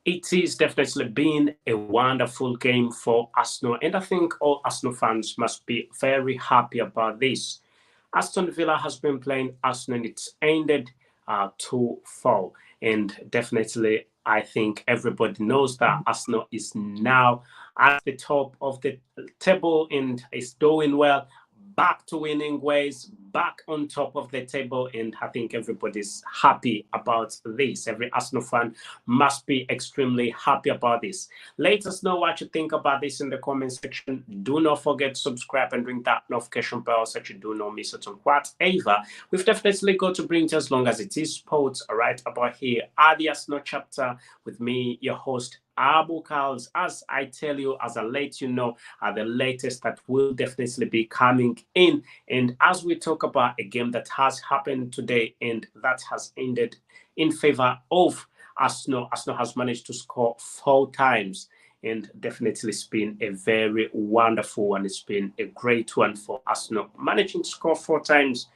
It is definitely been a wonderful game for Arsenal, and I think all Arsenal fans must be very happy about this. Aston Villa has been playing Arsenal, and it's ended 2-4. And definitely, I think everybody knows that Arsenal is now at the top of the table and is doing well, back to winning ways, back on top of the table. And I think everybody's happy about this. Every Arsenal fan must be extremely happy about this. Let us know what you think about this in the comment section. Do not forget to subscribe and ring that notification bell so that you do not miss it on whatever. We've definitely got to bring it as long as it is sports right about here at the Arsenal chapter with me, your host, Abu Kals, as I tell you, as I let you know, the latest that will definitely be coming in. And as we talk about a game that has happened today and that has ended in favor of Arsenal, Arsenal has managed to score 4 times. And definitely, it's been a very wonderful one. It's been a great one for Arsenal. Managing to score 4 times,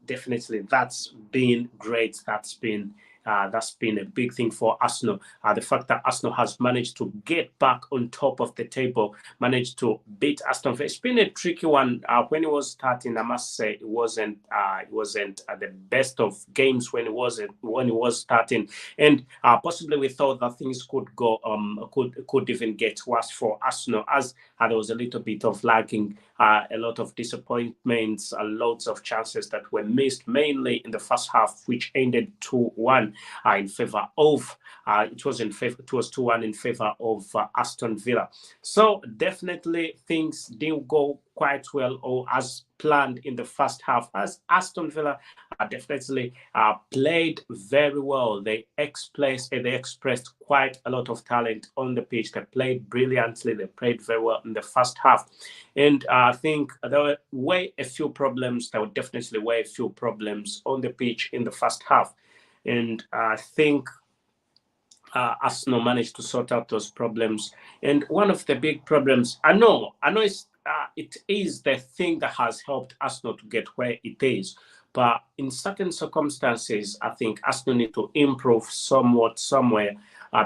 definitely, that's been great. That's been a big thing for Arsenal. The fact that Arsenal has managed to get back on top of the table, managed to beat Aston Villa. It's been a tricky one. When it was starting, I must say it wasn't the best of games when it was starting, and possibly we thought that things could go could even get worse for Arsenal as there was a little bit of lagging, a lot of disappointments, lots of chances that were missed, mainly in the first half, which ended 2-1 in favor of it was 2-1 in favor of Aston Villa. So definitely things didn't go quite well or as planned in the first half, as Aston Villa definitely played very well. They expressed quite a lot of talent on the pitch. They played brilliantly. They played very well in the first half. And I think there were way a few problems. There were definitely way a few problems on the pitch in the first half. And I think Arsenal managed to sort out those problems. And one of the big problems, I know it is the thing that has helped Arsenal to get where it is. But in certain circumstances, I think Arsenal need to improve somewhat somewhere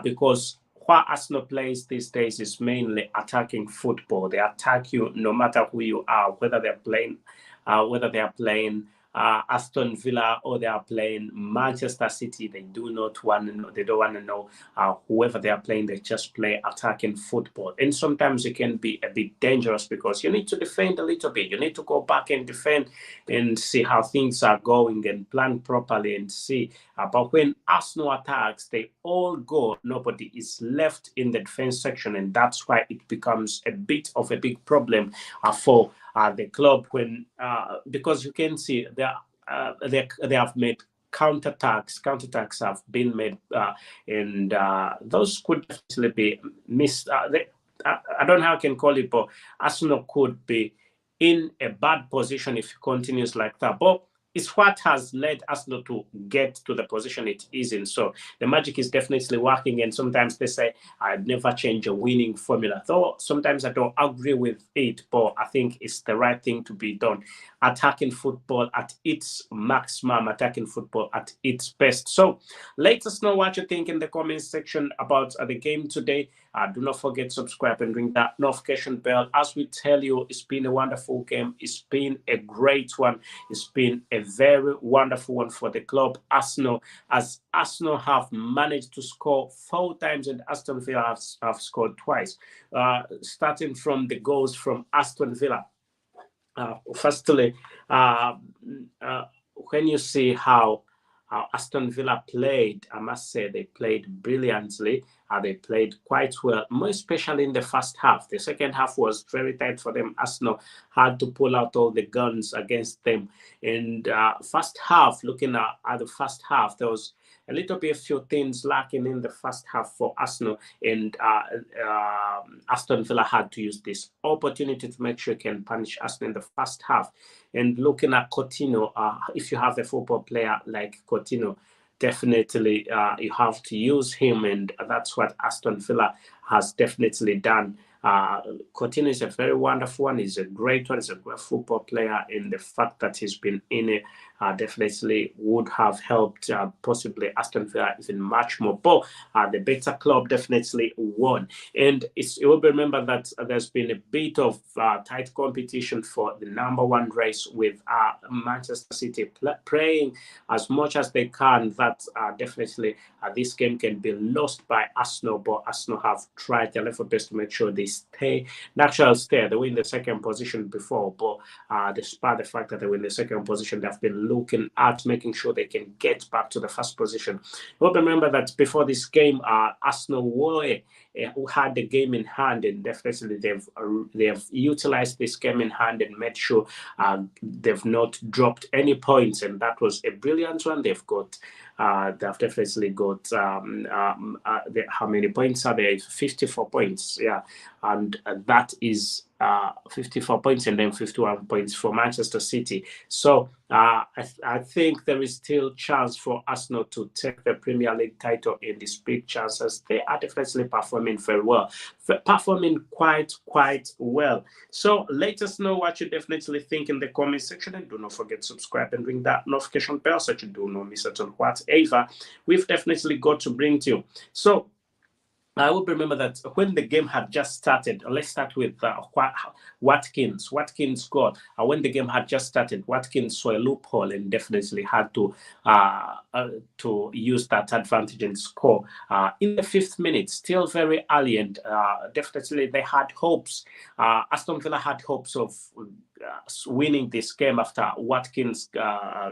because what Arsenal plays these days is mainly attacking football. They attack you no matter who you are, whether they are playing Aston Villa or they are playing Manchester City. They do not want to know. They don't want to know whoever they are playing. They just play attacking football, and sometimes it can be a bit dangerous because you need to defend a little bit. You need to go back and defend and see how things are going and plan properly and see. But when Arsenal attacks, they all go. Nobody is left in the defense section, and that's why it becomes a bit of a big problem for the club when because you can see they have made counterattacks. Counterattacks have been made, and those could definitely be missed. I don't know how I can call it, but Arsenal could be in a bad position if it continues like that. But it's what has led Arsenal to get to the position it is in. So the magic is definitely working. And sometimes they say, I'd never change a winning formula. Though sometimes I don't agree with it, but I think it's the right thing to be done. Attacking football at its maximum, attacking football at its best. So let us know what you think in the comments section about the game today. Do not forget to subscribe and ring that notification bell. As we tell you, it's been a wonderful game. It's been a great one. It's been a very wonderful one for the club Arsenal, as Arsenal have managed to score 4 times and Aston Villa have scored twice. Starting from the goals from Aston Villa. Firstly, when you see how Aston Villa played, I must say they played brilliantly. They played quite well, more especially in the first half. The second half was very tight for them. Arsenal had to pull out all the guns against them. And first half, looking at the first half, there was a little bit a few things lacking in the first half for Arsenal, and Aston Villa had to use this opportunity to make sure it can punish Arsenal in the first half. And looking at Coutinho, if you have a football player like Coutinho, definitely you have to use him, and that's what Aston Villa has definitely done. Coutinho is a very wonderful one. He's a great one. He's a great football player, in the fact that he's been in definitely would have helped possibly Aston Villa even much more. But the better club definitely won. And you will remember that there's been a bit of tight competition for the #1 race with Manchester City praying as much as they can that definitely this game can be lost by Arsenal, but Arsenal have tried their level best to make sure they stay. Natural stay. They were in the second position before, but despite the fact that they were in the second position, they've been looking at making sure they can get back to the first position. But remember that before this game, Arsenal were who had the game in hand, and definitely they've utilized this game in hand and made sure they've not dropped any points, and that was a brilliant one. They've definitely got how many points are there? 54 points, yeah, and that is 54 points and then 51 points for Manchester City. So I think there is still chance for Arsenal to take the Premier League title in these big chances. They are definitely performing very well, performing quite well. So let us know what you definitely think in the comment section, and do not forget to subscribe and ring that notification bell so you do not miss out on whatever we've definitely got to bring to you. So I would remember that when the game had just started, let's start with Watkins. Watkins scored. When the game had just started, Watkins saw a loophole and definitely had to use that advantage and score. In the 5th minute, still very early, and definitely they had hopes. Aston Villa had hopes of winning this game after Watkins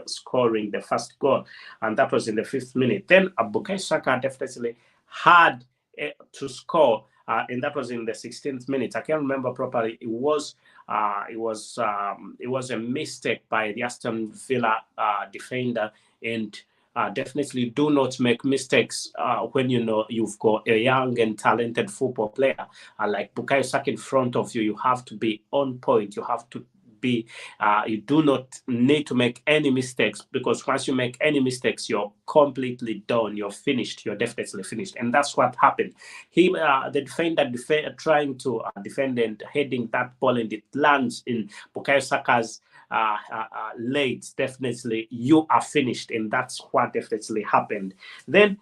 scoring the first goal, and that was in the 5th minute. Then Bukayo Saka definitely had to score, and that was in the 16th minute. I can't remember properly. It was a mistake by the Aston Villa defender, and definitely do not make mistakes when you know you've got a young and talented football player like Bukayo Saka in front of you. You have to be on point. You have to be you do not need to make any mistakes, because once you make any mistakes, you're completely done. You're finished. You're definitely finished, and that's what happened. The defender trying to defend and heading that ball, and it lands in Bukayo Saka's legs. Definitely, you are finished, and that's what definitely happened. Then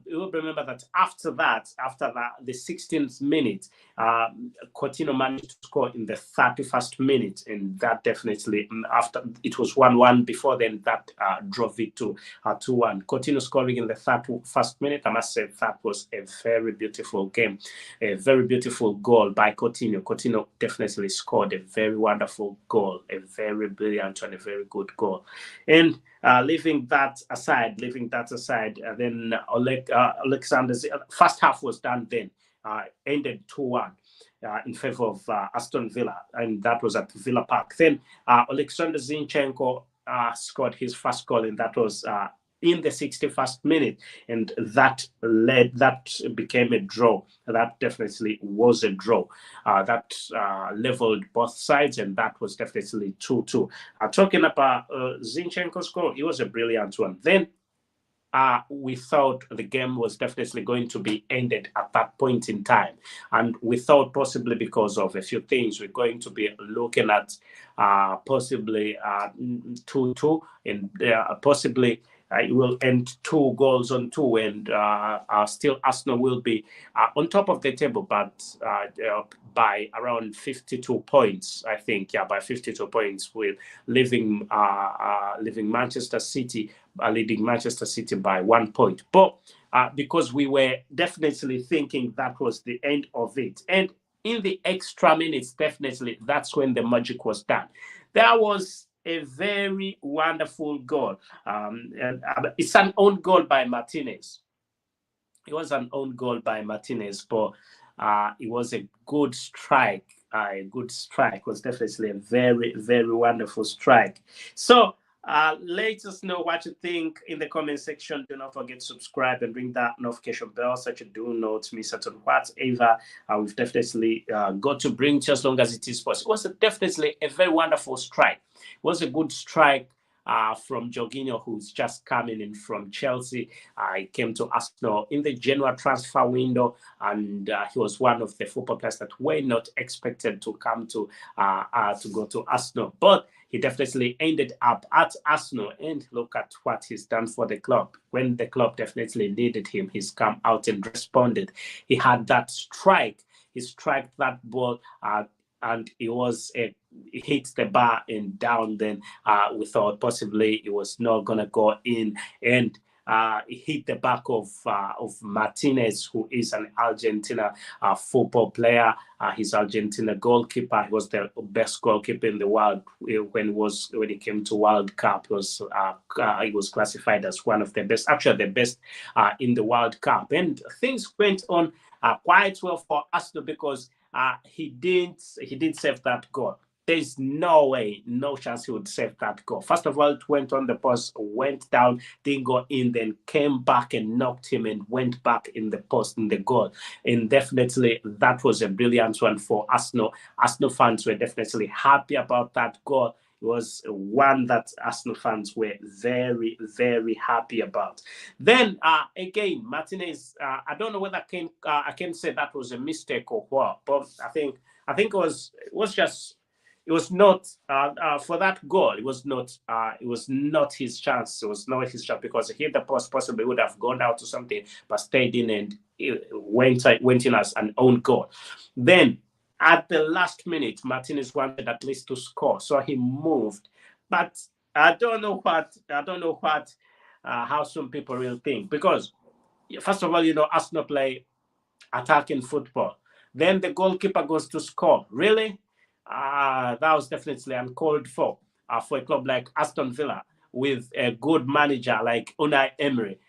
you will remember that after the 16th minute, Coutinho managed to score in the 31st minute, and that definitely, after it was 1-1 before then, that drove it to 2-1. Coutinho scoring in the 31st minute. I must say that was a very beautiful game, a very beautiful goal by Coutinho. Coutinho definitely scored a very wonderful goal, a very brilliant and a very good goal. And leaving that aside, then Alexander's first half was done then, ended 2-1 in favor of Aston Villa, and that was at Villa Park. Then Alexander Zinchenko scored his first goal, and that was in the 61st minute, and that became a draw. That definitely was a draw. That leveled both sides, and that was definitely 2-2. Talking about Zinchenko's goal, it was a brilliant one. Then we thought the game was definitely going to be ended at that point in time, and we thought possibly because of a few things we're going to be looking at possibly 2-2, and possibly it will end 2-2, and still Arsenal will be on top of the table, but by around 52 points, I think. Yeah, by 52 points, with leaving Manchester City, leading Manchester City by 1 point. But because we were definitely thinking that was the end of it, and in the extra minutes, definitely that's when the magic was done. There was a very wonderful goal. And it's an own goal by Martinez. It was an own goal by Martinez, but it was a good strike. A good strike. It was definitely a very, very wonderful strike. So let us know what you think in the comment section. Do not forget to subscribe and ring that notification bell so you do not miss out on whatever we've definitely got to bring to you as long as it is possible. It was definitely a very wonderful strike. It was a good strike. from Jorginho, who's just coming in from Chelsea. He came to Arsenal in the January transfer window, and he was one of the football players that were not expected to come to go to Arsenal. But he definitely ended up at Arsenal, and look at what he's done for the club. When the club definitely needed him, he's come out and responded. He had that strike. He struck that ball, and it hit the bar and down. Then we thought possibly it was not going to go in, and it hit the back of Martinez, who is an Argentina football player. He's Argentina goalkeeper. He was the best goalkeeper in the world when it came to World Cup. He was classified as one of the best, actually the best in the World Cup. And things went on quite well for Aston because he didn't save that goal. There's no way, no chance he would save that goal. First of all, it went on the post, went down, didn't go in, then came back and knocked him and went back in the post, in the goal. And definitely that was a brilliant one for Arsenal. Arsenal fans were definitely happy about that goal. It was one that Arsenal fans were very, very happy about. Then again, Martinez, I don't know whether I can say that was a mistake or what, but I think it was just. It was not for that goal. It was not his chance. It was not his chance because he hit the post. Possibly would have gone out to something, but stayed in and went in as an own goal. Then at the last minute, Martinez wanted at least to score, so he moved. But I don't know how some people really think, because first of all, Arsenal play attacking football. Then the goalkeeper goes to score. Really? That was definitely uncalled for a club like Aston Villa with a good manager like Unai Emery.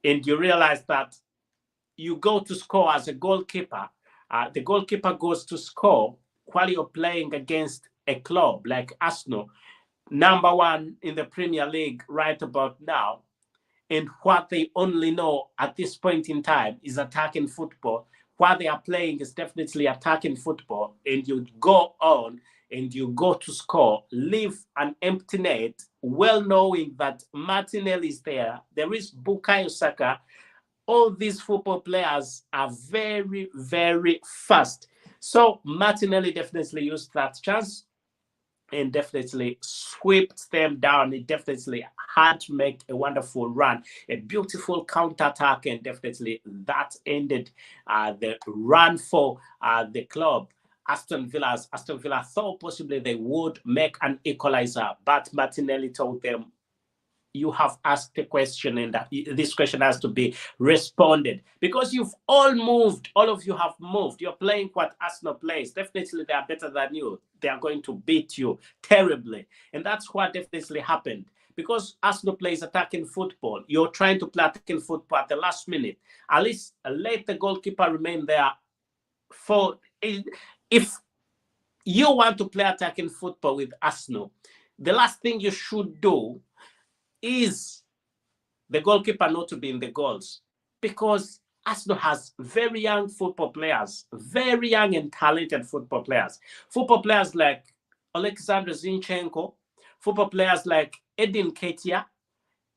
And you realize that you go to score as a goalkeeper. The goalkeeper goes to score while you're playing against a club like Arsenal, number one in the Premier League right about now. And what they only know at this point in time is attacking football. What they are playing is definitely attacking football, and you go on and you go to score, leave an empty net, well knowing that Martinelli is there. There is Bukayo Saka. All these football players are very, very fast. So Martinelli definitely used that chance and definitely swept them down. He definitely had to make a wonderful run, a beautiful counter-attack, and definitely that ended the run for the club. Aston Villa thought possibly they would make an equalizer, but Martinelli told them, you have asked a question, and this question has to be responded because you've all moved. All of you have moved. You're playing what Arsenal plays. Definitely, they are better than you. They are going to beat you terribly, and that's what definitely happened. Because Arsenal plays attacking football, you're trying to play attacking football at the last minute. At least let the goalkeeper remain there. If you want to play attacking football with Arsenal, the last thing you should do is the goalkeeper not to be in the goals, because Arsenal has very young football players, very young and talented football players like Alexander Zinchenko, football players like Edin Ketia,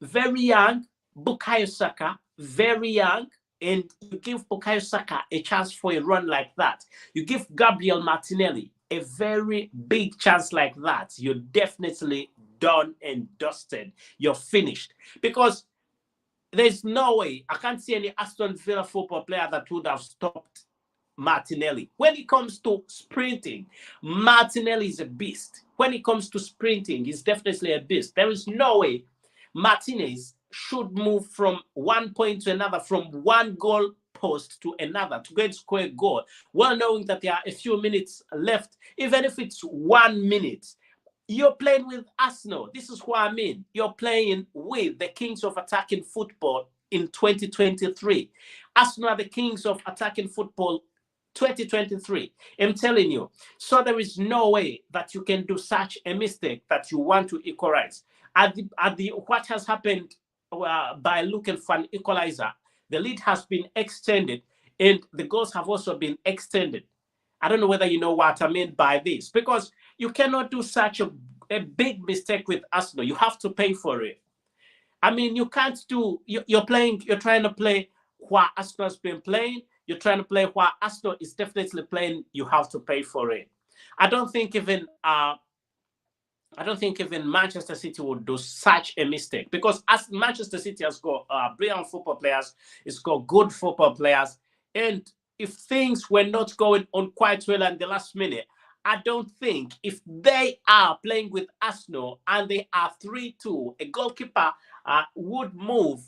very young, Bukayo Saka, very young, and you give Bukayo Saka a chance for a run like that. You give Gabriel Martinelli a very big chance like that. You're definitely done and dusted. You're finished. Because there's no way, I can't see any Aston Villa football player that would have stopped Martinelli. When it comes to sprinting, Martinelli is a beast. When it comes to sprinting, he's definitely a beast. There is no way Martinez should move from one point to another, from one goal post to another to go and score a goal, well knowing that there are a few minutes left. Even if it's 1 minute, you're playing with Arsenal. This is what I mean. You're playing with the kings of attacking football in 2023. Arsenal are the kings of attacking football 2023. I'm telling you. So there is no way that you can do such a mistake that you want to equalize. What has happened by looking for an equalizer, the lead has been extended and the goals have also been extended. I don't know whether you know what I mean by this, because you cannot do such a a big mistake with Arsenal, you have to pay for it. I mean, you can't do. You're playing. You're trying to play what Arsenal's been playing. You're trying to play what Arsenal is definitely playing. You have to pay for it. I don't think even Manchester City would do such a mistake, because as Manchester City has got brilliant football players, it's got good football players, and if things were not going on quite well in the last minute, I don't think if they are playing with Arsenal and they are 3-2, a goalkeeper would move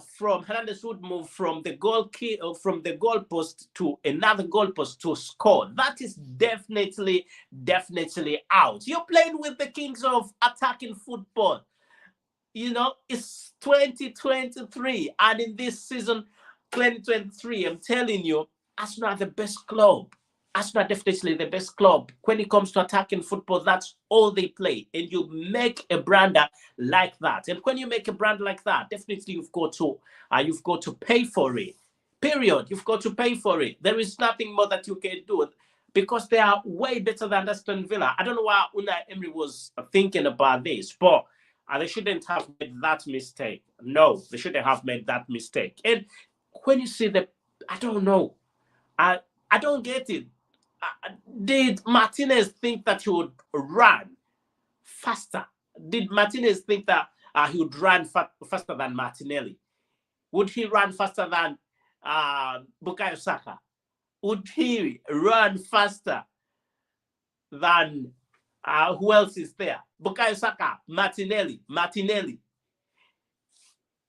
from Hernandez would move from the from the goalpost to another goalpost to score. That is definitely out. You're playing with the kings of attacking football. You know, it's 2023, and in this season 2023, I'm telling you, Arsenal are the best club. Arsenal are definitely the best club when it comes to attacking football. That's all they play, and you make a brand like that. And when you make a brand like that, definitely you've got to pay for it. Period. You've got to pay for it. There is nothing more that you can do, because they are way better than Aston Villa. I don't know why Unai Emery was thinking about this, but they shouldn't have made that mistake. No, they shouldn't have made that mistake. And when you see I don't know. I don't get it. Did Martinez think that he would run faster? Did Martinez think that he would run faster than Martinelli? Would he run faster than Bukayo Saka? Would he run faster than who else is there? Bukayo Saka, Martinelli.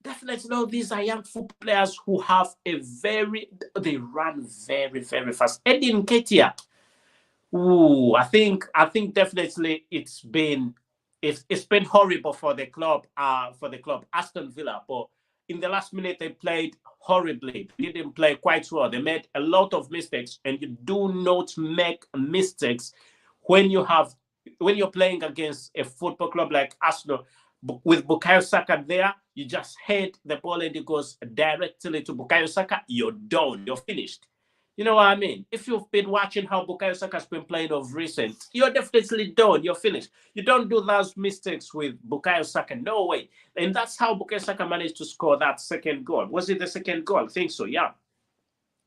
Definitely, no, these are young football players who have they run very, very fast. Eddie Nketiah, I think definitely it's been horrible for the club, Aston Villa. But in the last minute they played horribly. They didn't play quite well. They made a lot of mistakes, and you do not make mistakes when you're playing against a football club like Arsenal. With Bukayo Saka there, you just hit the ball and it goes directly to Bukayo Saka. You're done. You're finished. You know what I mean? If you've been watching how Bukayo Saka has been playing of recent, you're definitely done. You're finished. You don't do those mistakes with Bukayo Saka. No way. And that's how Bukayo Saka managed to score that second goal. Was it the second goal? I think so, yeah.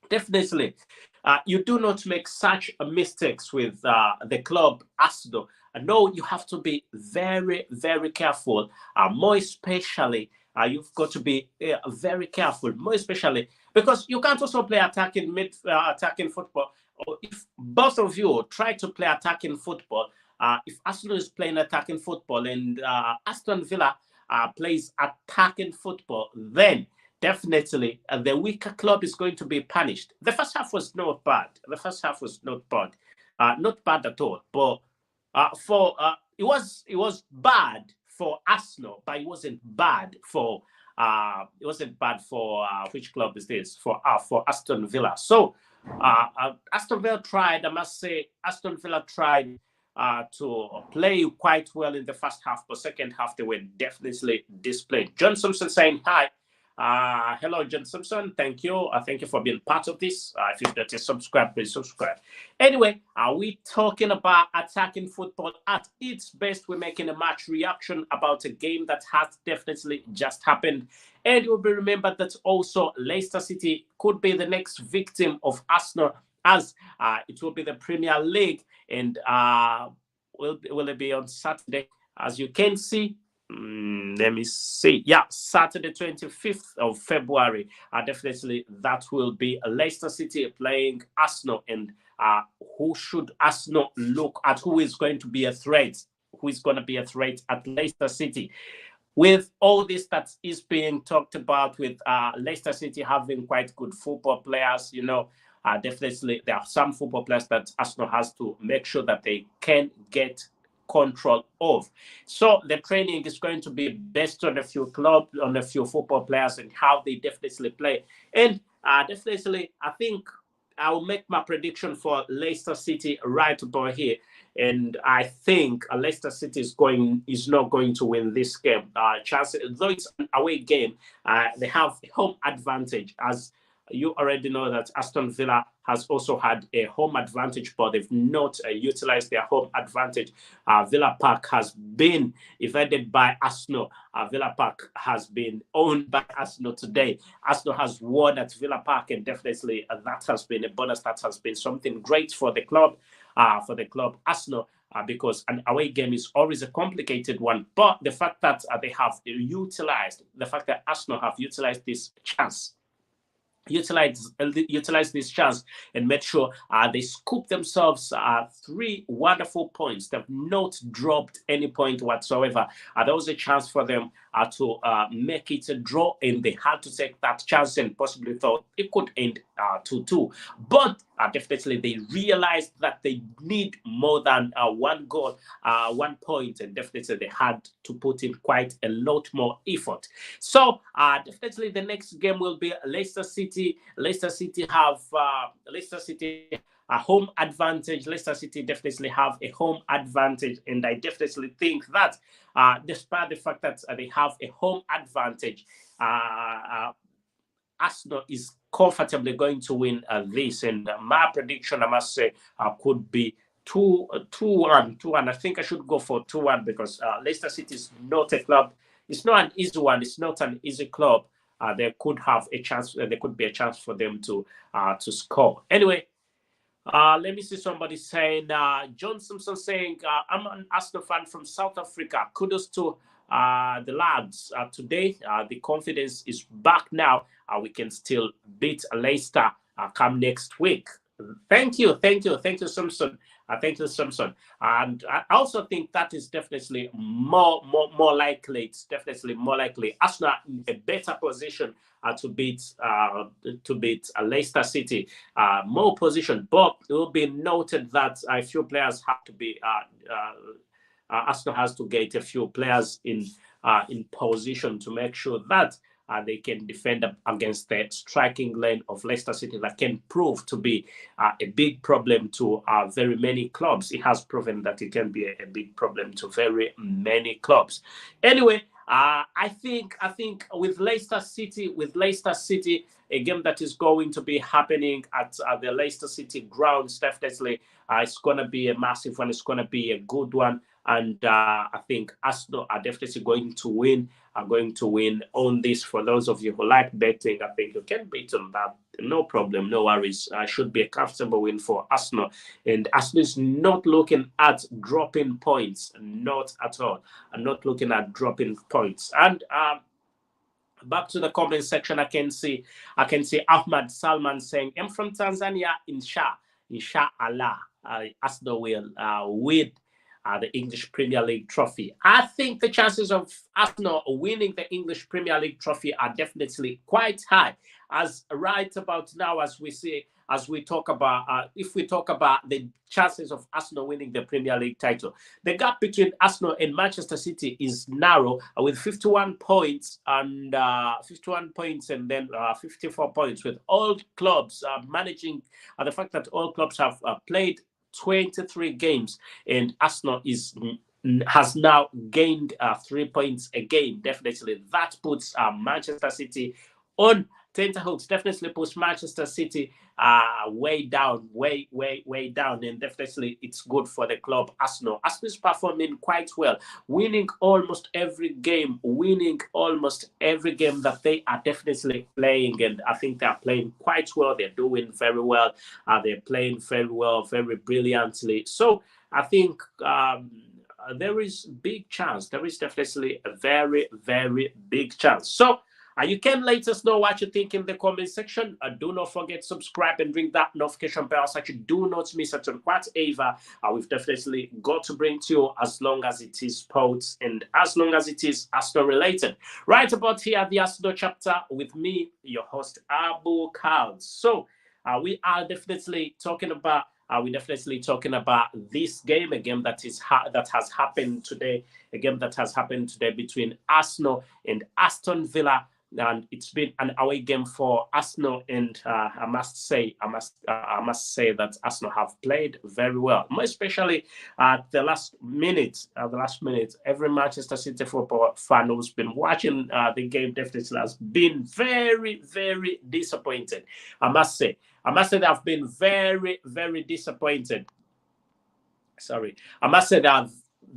Definitely. You do not make such mistakes with the club Arsenal. No, you have to be very, very careful. More especially, you've got to be very careful. More especially because you can't also play attacking football. Or if both of you try to play attacking football, if Arsenal is playing attacking football and Aston Villa plays attacking football, then definitely the weaker club is going to be punished. The first half was not bad. Not bad at all. But it was bad for Arsenal, but it wasn't bad for which club is this? For Aston Villa. So Aston Villa tried. I must say, Aston Villa tried to play quite well in the first half, but second half they were definitely displayed. John Simpson saying hi. Hello, John Simpson. Thank you. Thank you for being part of this. If you've not yet subscribed, please subscribe. Anyway, are we talking about attacking football at its best? We're making a match reaction about a game that has definitely just happened. And it will be remembered that also Leicester City could be the next victim of Arsenal, as it will be the Premier League. And will it be on Saturday? As you can see, let me see. Yeah, Saturday, 25th of February. Definitely that will be Leicester City playing Arsenal. And who should Arsenal look at? Who is going to be a threat? Who is going to be a threat at Leicester City? With all this that is being talked about, with Leicester City having quite good football players, definitely there are some football players that Arsenal has to make sure that they can get control of. So the training is going to be based on a few football players and how they definitely play. And definitely, I think I will make my prediction for Leicester City right about here. And I think Leicester City is not going to win this game. Chelsea, though it's an away game, they have home advantage, as you already know that Aston Villa has also had a home advantage, but they've not utilized their home advantage. Villa Park has been evaded by Arsenal. Villa Park has been owned by Arsenal today. Arsenal has won at Villa Park, and definitely that has been a bonus. That has been something great for the club, Arsenal. Because an away game is always a complicated one. But the fact that the fact that Arsenal have utilized this chance, utilize this chance and make sure they scoop themselves 3 wonderful points. They've not dropped any point whatsoever. There was a chance for them to make it a draw, and they had to take that chance and possibly thought it could end 2-2. But definitely they realized that they need more than 1 goal, 1 point, and definitely they had to put in quite a lot more effort. So definitely the next game will be Leicester City. Leicester City have a home advantage. Leicester City definitely have a home advantage, and I definitely think that despite the fact that they have a home advantage, Arsenal is comfortably going to win this. And my prediction, I must say, could be 2-1. 2-1. I think I should go for 2-1 because Leicester City is not a club. It's not an easy one. It's not an easy club. There could have a chance. There could be a chance for them to score. Anyway, let me see somebody saying, John Simpson saying, I'm an Aston fan from South Africa. Kudos to the lads. Today, the confidence is back now. We can still beat Leicester come next week. Thank you, Simpson. Thank you, Simpson. And I also think that is definitely more likely. It's definitely more likely. Arsenal in a better position to beat Leicester City. More position, but it will be noted that a few players have to be. Arsenal has to get a few players in position to make sure that they can defend against the striking lane of Leicester City that can prove to be a big problem to very many clubs. It has proven that it can be a big problem to very many clubs. Anyway, I think with Leicester City, a game that is going to be happening at the Leicester City grounds, definitely it's going to be a massive one. It's going to be a good one. And I think Arsenal are definitely going to win. Are going to win on this. For those of you who like betting, I think you can bet on that. No problem, no worries. Should be a comfortable win for Arsenal. And Arsenal is not looking at dropping points. Not at all. I'm not looking at dropping points. And back to the comment section, I can see Ahmad Salman saying, I'm from Tanzania, inshallah, Arsenal will win the English Premier League trophy. I think the chances of Arsenal winning the English Premier League trophy are definitely quite high. As right about now, if we talk about the chances of Arsenal winning the Premier League title, the gap between Arsenal and Manchester City is narrow, with 51 points and 54 points, with all clubs managing the fact that all clubs have played 23 games, and Arsenal has now gained 3 points a game. Definitely, that puts Manchester City on tenterhooks. Definitely puts Manchester City way down, way down, and definitely it's good for the club. Arsenal is performing quite well, winning almost every game that they are definitely playing, and I think they are playing quite well. They're doing very well. They're playing very well, very brilliantly. So I think there is big chance. There is definitely a very big chance. So you can let us know what you think in the comment section. Do not forget to subscribe and ring that notification bell so that you do not miss out on whatever we've definitely got to bring to you, as long as it is sports and as long as it is Arsenal related. Right about here, the Arsenal chapter with me, your host, Abu Khals. So we are definitely talking about this game, a game that has happened today between Arsenal and Aston Villa. and it's been an away game for Arsenal, and I must say that Arsenal have played very well, more especially at the last minute. Every Manchester City football fan who's been watching the game definitely has been very, very disappointed. I must say they have been very, very disappointed. Sorry, I must say that I've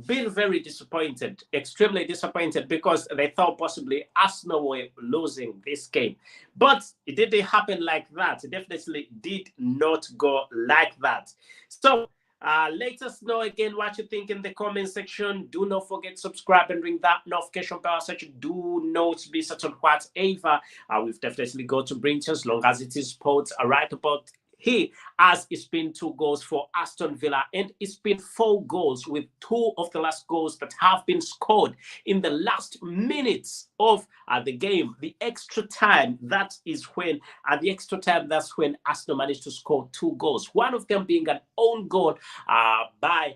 been very disappointed, extremely disappointed, because they thought possibly Arsenal were losing this game. But it didn't happen like that. It definitely did not go like that. So let us know again what you think in the comment section. Do not forget to subscribe and ring that notification bell section. Do not be such on whatever we've definitely got to bring to, as long as it is sports right about. He has it's been 2 goals for Aston Villa, and it's been 4 goals, with 2 of the last goals that have been scored in the last minutes of the game. The extra time, that's when Arsenal managed to score 2 goals. One of them being an own goal by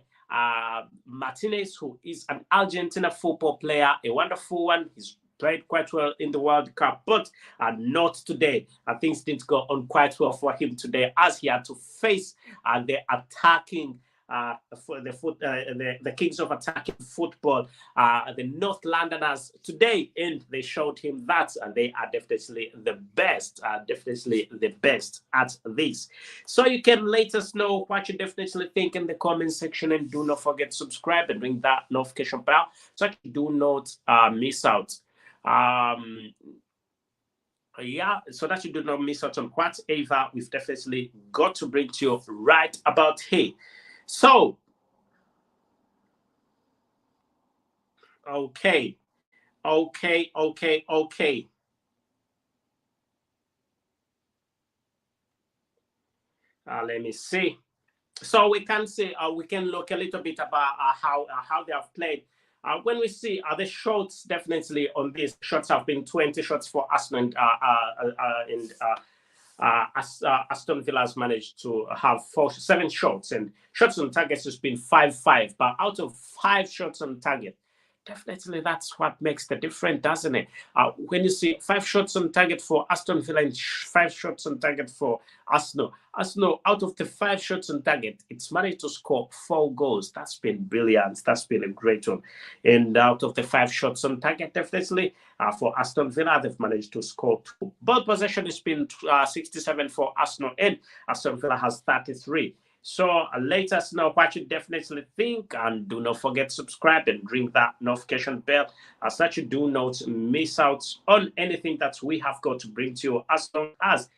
Martinez, who is an Argentina football player, a wonderful one. He's played quite well in the World Cup, but not today. Things didn't go on quite well for him today, as he had to face the attacking the kings of attacking football, the North Londoners today, and they showed him that, and they are definitely the best, at this. So you can let us know what you definitely think in the comment section, and do not forget to subscribe and ring that notification bell so that you do not miss out. So that you do not miss out on whatever we've definitely got to bring to you right about here. So, okay. Let me see. So we can see, we can look a little bit about how they have played. When we see the shots, definitely on these shots have been 20 shots for Aston, and Aston Villa has managed to have 7 shots, and shots on target has been 5-5. But out of 5 shots on target, definitely that's what makes the difference, doesn't it? When you see 5 shots on target for Aston Villa and 5 shots on target for Arsenal, out of the 5 shots on target, it's managed to score 4 goals. That's been brilliant. That's been a great one. And out of the 5 shots on target, definitely for Aston Villa, they've managed to score 2. Ball possession has been 67 for Arsenal, and Aston Villa has 33. So let us know what you definitely think, and do not forget to subscribe and ring that notification bell so that you do not miss out on anything that we have got to bring to you, as long as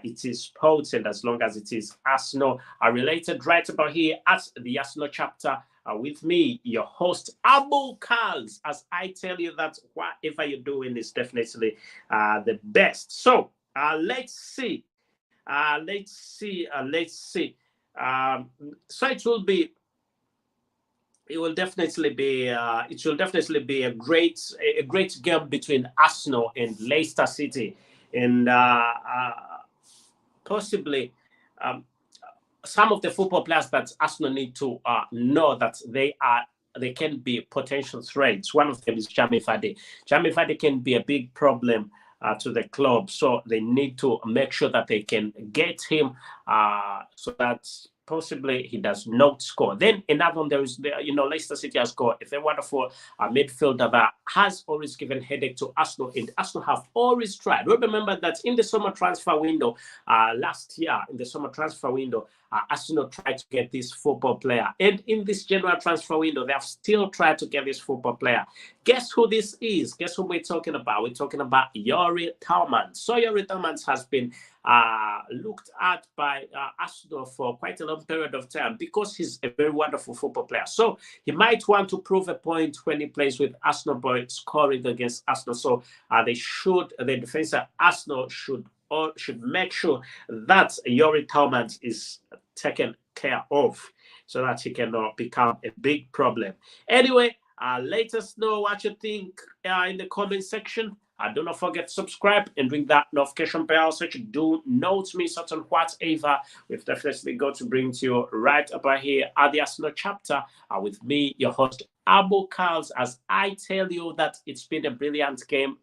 it is sports and as long as it is Arsenal related, right about here at the Arsenal chapter. With me, your host, Abu Carls, as I tell you that whatever you're doing is definitely the best. So let's see. So it will definitely be a great game between Arsenal and Leicester City, and possibly some of the football players that Arsenal need to know that they can be potential threats. One of them is Jamie Vardy. Jamie Vardy can be a big problem to the club, so they need to make sure that they can get him so that possibly he does not score. Then another one, Leicester City has got a very wonderful midfielder that has always given headache to Arsenal, and Arsenal have always tried. We remember that in the summer transfer window last year, Arsenal tried to get this football player, and in this general transfer window, they have still tried to get this football player. Guess who this is? Guess who we're talking about? We're talking about Youri Tielemans. So Youri Tielemans has been looked at by Aston for quite a long period of time because he's a very wonderful football player. So he might want to prove a point when he plays with Arsenal, by scoring against Arsenal. So the defense at Arsenal should make sure that Youri Tielemans is taken care of, so that he cannot become a big problem. Anyway, let us know what you think in the comment section. Do not forget to subscribe and ring that notification bell so you do not miss out on whatever we've definitely got to bring to you right about here at the Arsenal chapter with me, your host, Abu Carls, as I tell you that it's been a brilliant game.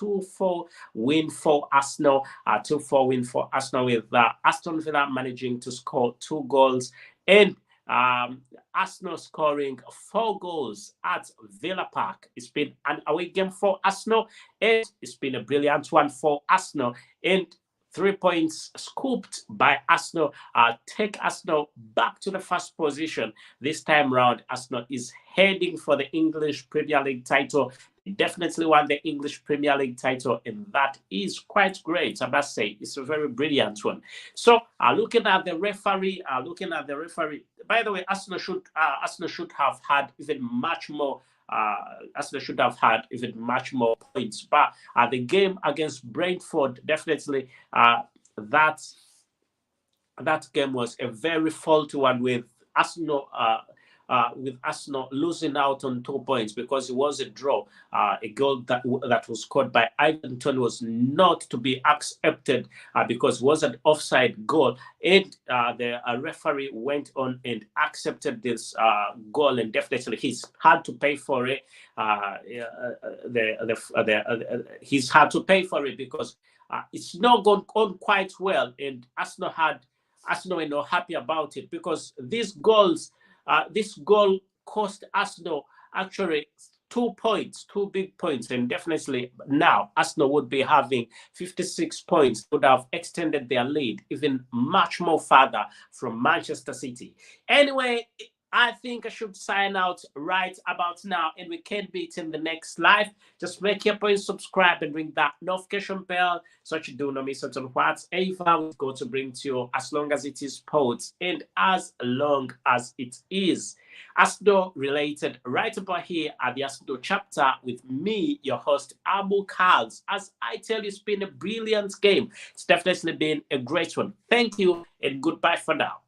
2-4 win for Arsenal. 2-4 win for Arsenal, with Aston Villa managing to score 2 goals, and Arsenal scoring 4 goals at Villa Park. It's been an away game for Arsenal, and it's been a brilliant one for Arsenal. And 3 points scooped by Arsenal take Arsenal back to the first position. This time round, Arsenal is heading for the English Premier League title. They definitely won the English Premier League title, and that is quite great. I must say, it's a very brilliant one. So, looking at the referee, by the way, Arsenal should have had even much more. Arsenal should have had even much more points, but the game against Brentford, definitely that game was a very faulty one, with Arsenal losing out on 2 points because it was a draw. A goal that was scored by Ivan Toney was not to be accepted because it was an offside goal, and the referee went on and accepted this goal, and definitely he's had to pay for it. He's had to pay for it because it's not gone on quite well, and Arsenal were not happy about it, because this goal cost Arsenal actually 2 points, 2 big points, and definitely now Arsenal would be having 56 points, would have extended their lead even much more further from Manchester City. Anyway, I think I should sign out right about now, and we can beat in the next live. Just make your point, subscribe, and ring that notification bell so that you do not miss out on whatever we've got to bring to you, as long as it is sports and as long as it is Aston related, right about here at the Aston chapter with me, your host, Abu Carls. As I tell you, it's been a brilliant game. It's definitely been a great one. Thank you, and goodbye for now.